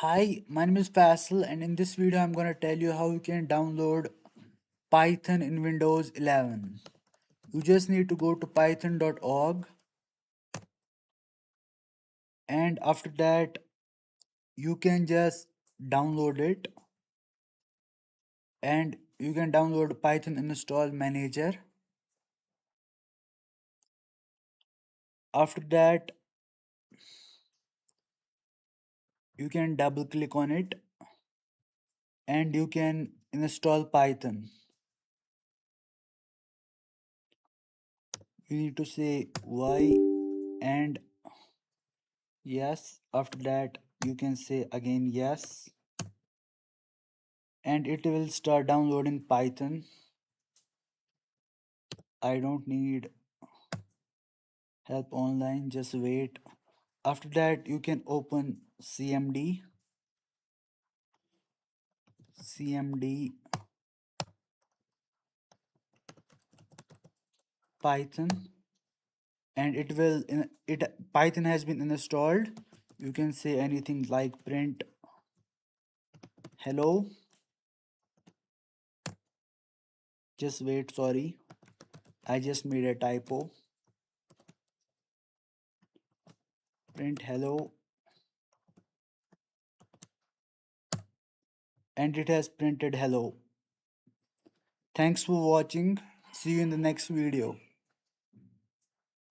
Hi, my name is Faisal, and in this video, I'm going to tell you how you can download Python in Windows 11. You just need to go to python.org, and after that, you can just download it, and you can download Python install manager. After that, you can double click on it, and you can install Python. You need to say Y and yes. After that, you can say again yes, and it will start downloading Python. I don't need help online, just wait. After that, you can open cmd Python, and it Python has been installed. You can say anything like print hello. Just wait, sorry, I just made a typo. Print hello, and it has printed hello. Thanks for watching. See you in the next video.